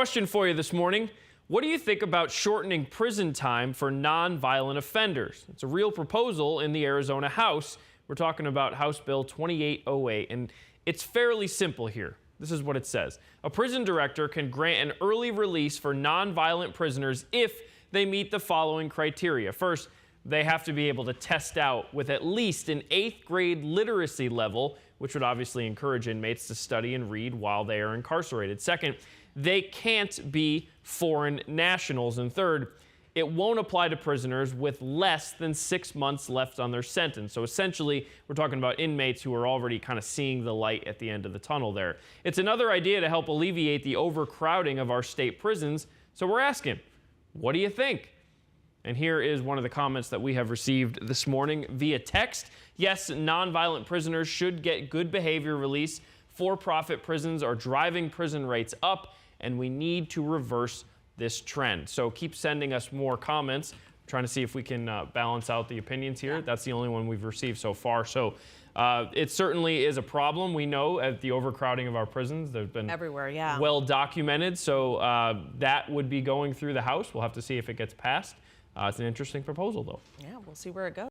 Question for you this morning. What do you think about shortening prison time for non-violent offenders? It's a real proposal in the Arizona House. We're talking about House Bill 2808, and it's fairly simple here. This is what it says. A prison director can grant an early release for non-violent prisoners if they meet the following criteria. First, they have to be able to test out with at least an 8th grade literacy level, which would obviously encourage inmates to study and read while they are incarcerated. Second, they can't be foreign nationals. And third, it won't apply to prisoners with less than 6 months left on their sentence. So essentially, we're talking about inmates who are already kind of seeing the light at the end of the tunnel there. It's another idea to help alleviate the overcrowding of our state prisons. So we're asking, what do you think? And here is one of the comments that we have received this morning via text. Yes, nonviolent prisoners should get good behavior release. For-profit prisons are driving prison rates up, and we need to reverse this trend. So keep sending us more comments. I'm trying to see if we can balance out the opinions here. Yeah. That's the only one we've received so far. So it certainly is a problem. We know at the overcrowding of our prisons, they've been everywhere, yeah, well documented. So that would be going through the House. We'll have to see if it gets passed. It's an interesting proposal, though. Yeah, we'll see where it goes.